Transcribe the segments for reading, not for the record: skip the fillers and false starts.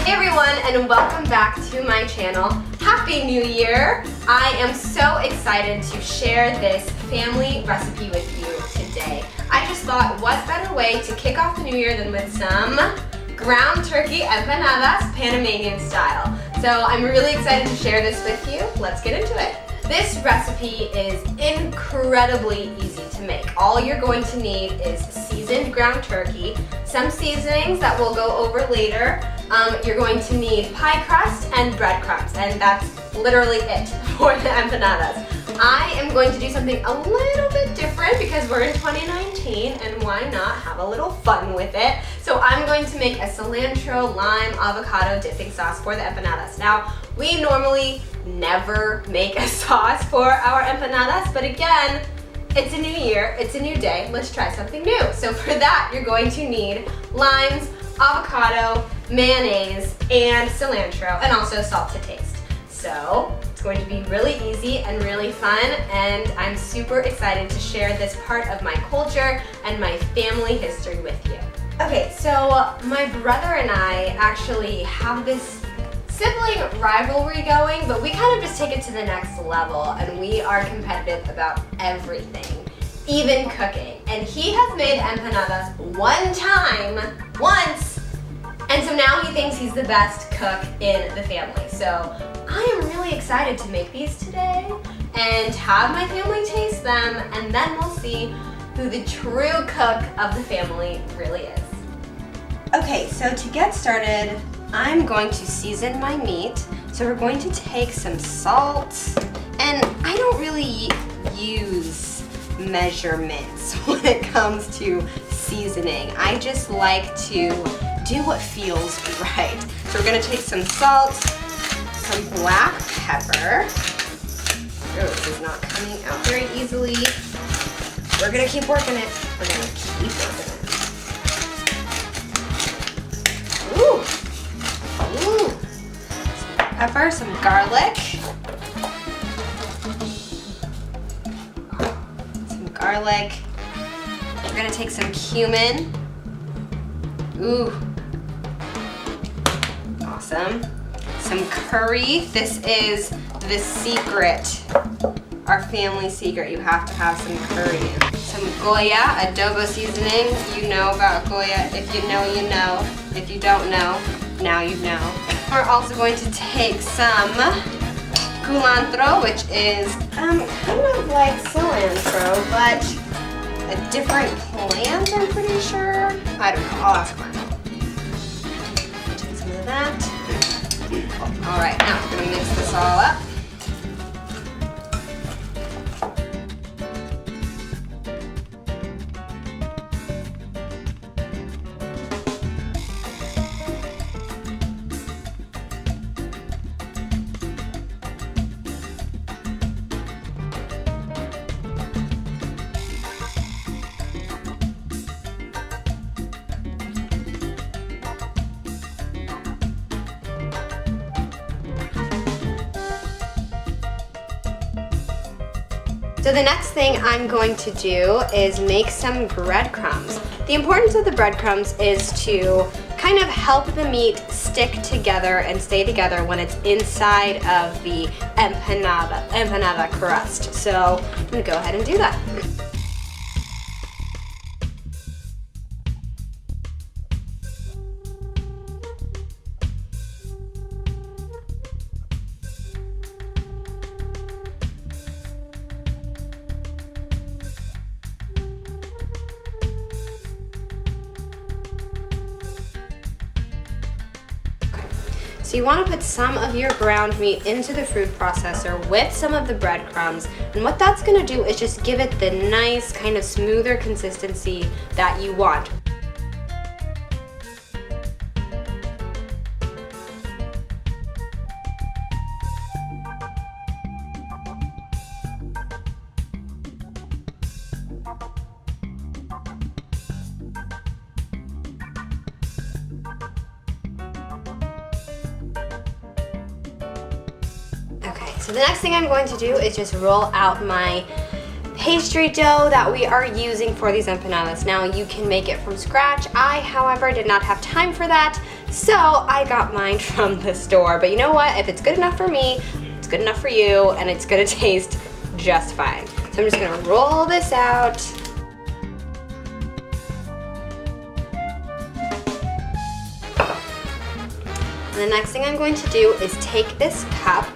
Hey everyone, and welcome back to my channel. Happy New Year! I am so excited to share this family recipe with you today. I just thought, what better way to kick off the new year than with some ground turkey empanadas, Panamanian style. So I'm really excited to share this with you. Let's get into it. This recipe is incredibly easy to make. All you're going to need is seasoned ground turkey, some seasonings that we'll go over later. You're going to need pie crust and breadcrumbs, and that's literally it for the empanadas. I am going to do something a little bit different because we're in 2019, and why not have a little fun with it? So I'm going to make a cilantro, lime, avocado dipping sauce for the empanadas. Now, we normally never make a sauce for our empanadas, but again, it's a new year, it's a new day, let's try something new. So for that, you're going to need limes, avocado, mayonnaise, and cilantro, and also salt to taste. So it's going to be really easy and really fun, and I'm super excited to share this part of my culture and my family history with you. Okay, so my brother and I actually have this sibling rivalry going, but we kind of just take it to the next level, and we are competitive about everything, even cooking. And he has made empanadas once, and so now he thinks he's the best cook in the family. So I am really excited to make these today and have my family taste them, and then we'll see who the true cook of the family really is. Okay, so to get started, I'm going to season my meat. So we're going to take some salt, and I don't really use measurements when it comes to seasoning. I just like to do what feels right. So we're gonna take some salt, some black pepper. Oh, this is not coming out very easily. We're gonna keep working it. We're gonna keep working it. Ooh. Ooh. Some pepper, some garlic. Some garlic. We're gonna take some cumin. Ooh. Awesome. Some curry. This is the secret, our family secret. You have to have some curry in. Some Goya adobo seasoning. You know about Goya. If you know, you know. If you don't know, now you know. We're also going to take some cilantro, which is kind of like cilantro, but a different plant, I'm pretty sure. I don't know, I'll ask Mark. Take some of that. All right, now we're gonna mix this all up. So the next thing I'm going to do is make some breadcrumbs. The importance of the breadcrumbs is to kind of help the meat stick together and stay together when it's inside of the empanada crust. So I'm gonna go ahead and do that. So you want to put some of your ground meat into the food processor with some of the breadcrumbs, and what that's going to do is just give it the nice kind of smoother consistency that you want. So the next thing I'm going to do is just roll out my pastry dough that we are using for these empanadas. Now you can make it from scratch. I, however, did not have time for that, So I got mine from the store, but you know what? If it's good enough for me, it's good enough for you, and it's gonna taste just fine. So I'm just gonna roll this out. And the next thing I'm going to do is take this cup.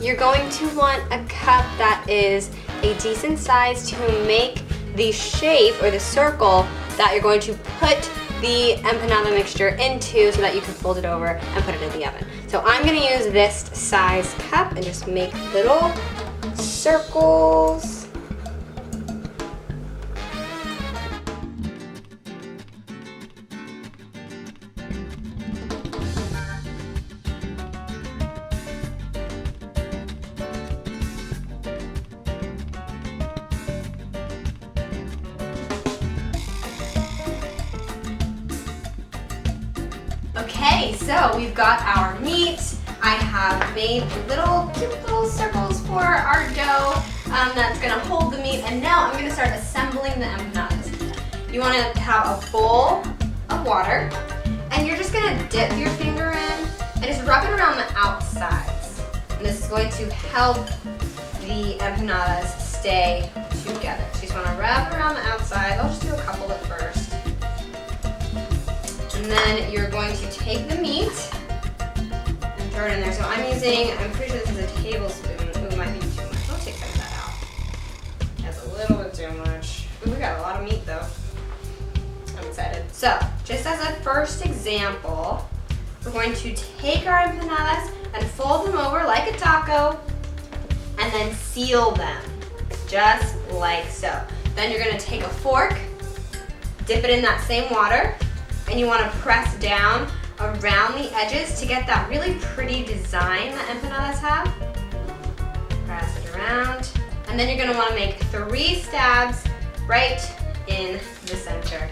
You're going to want a cup that is a decent size to make the shape or the circle that you're going to put the empanada mixture into so that you can fold it over and put it in the oven. So I'm gonna use this size cup and just make little circles. Okay, so we've got our meat. I have made cute little circles for our dough that's gonna hold the meat, and now I'm gonna start assembling the empanadas. You wanna have a bowl of water, and you're just gonna dip your finger in and just rub it around the outsides. And this is going to help the empanadas stay together. So you just wanna rub around the outside. I'll just do a couple at first. And then you're going to take the meat and throw it in there. So I'm pretty sure this is a tablespoon. Ooh, it might be too much. I'll take some of that out. That's a little bit too much. Ooh, we got a lot of meat though. I'm excited. So, just as a first example, we're going to take our empanadas and fold them over like a taco and then seal them, just like so. Then you're gonna take a fork, dip it in that same water, and you want to press down around the edges to get that really pretty design that empanadas have. Press it around, and then you're going to want to make 3 stabs right in the center.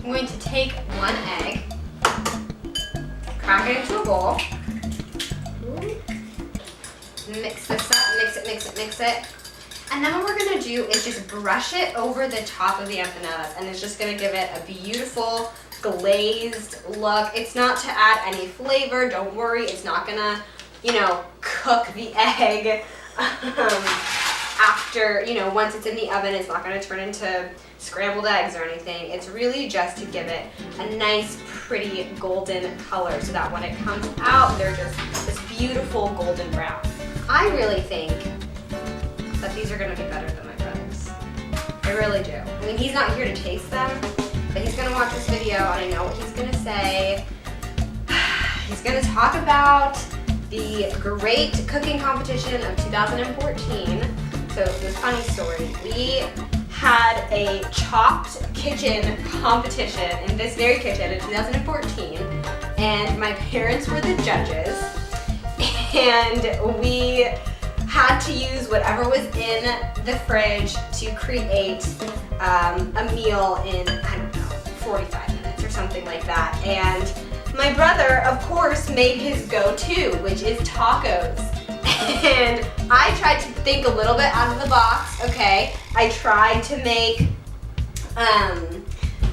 I'm going to take 1 egg, crack it into a bowl, mix this up, mix it, and then what we're going to do is just brush it over the top of the empanadas, and it's just going to give it a beautiful glazed look. It's not to add any flavor, don't worry, it's not going to, cook the egg after, once it's in the oven. It's not going to turn into scrambled eggs or anything. It's really just to give it a nice, pretty golden color so that when it comes out, they're just this beautiful golden brown. I really think that these are going to be better than my brother's. I really do. I mean, he's not here to taste them, but he's going to watch this video and I know what he's going to say. He's going to talk about the great cooking competition of 2014. So this funny story, we had a chopped kitchen competition in this very kitchen in 2014, and my parents were the judges, and we had to use whatever was in the fridge to create a meal in, 45 minutes or something like that. And my brother, of course, made his go-to, which is tacos. And I tried to think a little bit out of the box, okay? I tried to make,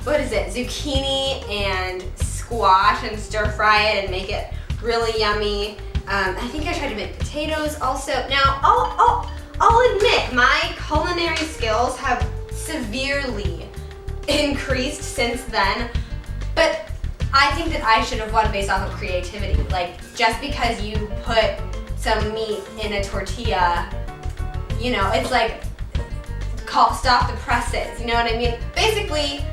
zucchini and squash and stir fry it and make it really yummy. I think I tried to make potatoes also. Now, I'll admit, my culinary skills have severely increased since then, but I think that I should have won based off of creativity. Like, just because you put some meat in a tortilla, it's like, stop the presses, you know what I mean? Basically,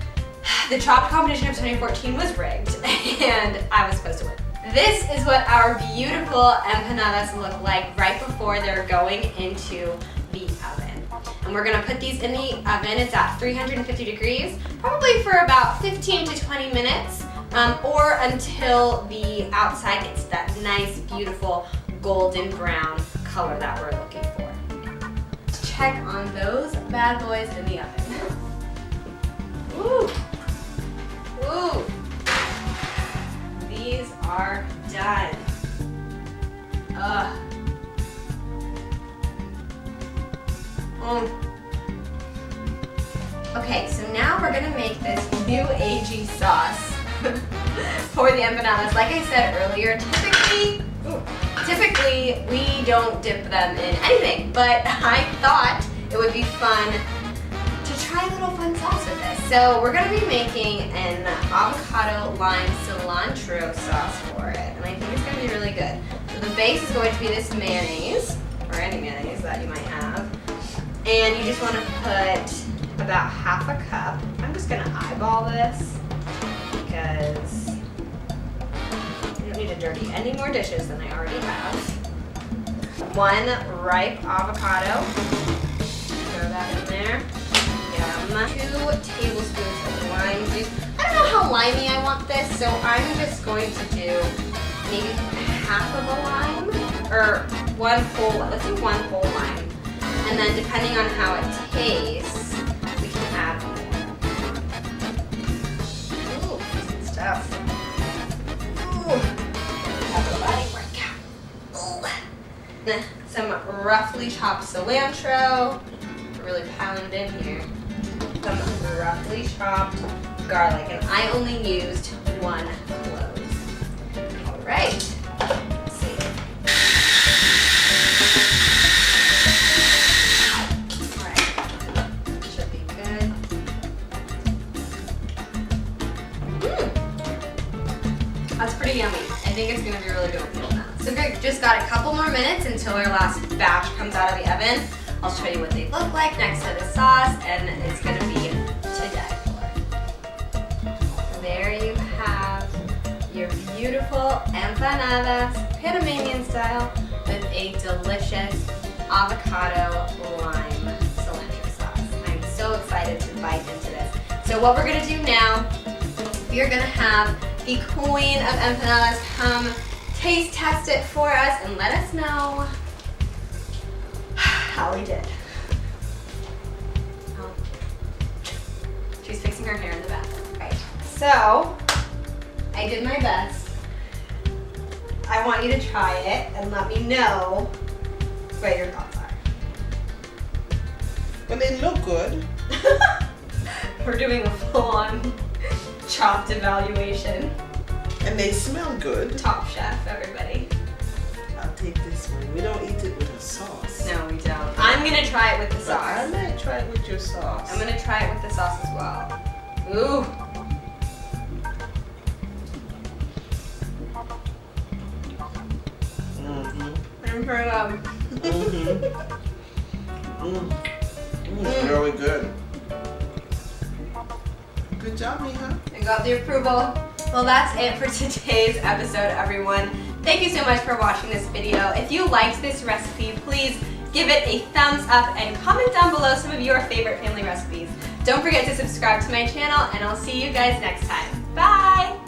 the chopped competition of 2014 was rigged, and I was supposed to win. This is what our beautiful empanadas look like right before they're going into the oven. And we're gonna put these in the oven. It's at 350 degrees, probably for about 15 to 20 minutes, or until the outside gets that nice, beautiful golden brown color that we're looking for. Let's check on those bad boys in the oven. Woo! Woo! These are done. Ugh. Okay, so now we're gonna make this new agey sauce for the empanadas. Like I said earlier, typically we don't dip them in anything, but I thought it would be fun to try a little fun sauce with this. So we're gonna be making an avocado lime cilantro sauce for it, and I think it's gonna be really good. So the base is going to be this mayonnaise, or any mayonnaise that you might have, and you just want to put about half a cup. I'm just gonna eyeball this because I don't need to dirty any more dishes than I already have. 1 ripe avocado. Throw that in there. 2 tablespoons of lime juice. I don't know how limey I want this, so I'm just going to do maybe half of a lime, or 1 whole, let's do 1 whole lime. And then depending on how it tastes, we can add more. Ooh, good stuff. Ooh, have a body workout. Ooh. Some roughly chopped cilantro, really pound in here. Some roughly chopped garlic, and I only used 1 clove. All right, let's see. All right, should be good. That's pretty yummy. I think it's gonna be really good with donuts. So we just got a couple more minutes until our last batch comes out of the oven. I'll show you what they look like next to the sauce, and it's gonna be to die for. There you have your beautiful empanadas, Panamanian style, with a delicious avocado lime cilantro sauce. I'm so excited to bite into this. So what we're gonna do now, we're gonna have the queen of empanadas come taste test it for us and let us know how we did. Oh. She's fixing her hair in the bathroom. Right. So, I did my best. I want you to try it and let me know what your thoughts are. Well, they look good. We're doing a full-on chopped evaluation. And they smell good. Top chef, everybody. I'll take this one. We don't eat it with a sauce. No, we don't. I'm gonna try it with the But sauce. I might try it with your sauce. I'm gonna try it with the sauce as well. Ooh. I'm very It's really good. Good job, Mija. I got the approval. Well, that's it for today's episode, everyone. Thank you so much for watching this video. If you liked this recipe, please give it a thumbs up and comment down below some of your favorite family recipes. Don't forget to subscribe to my channel, and I'll see you guys next time. Bye!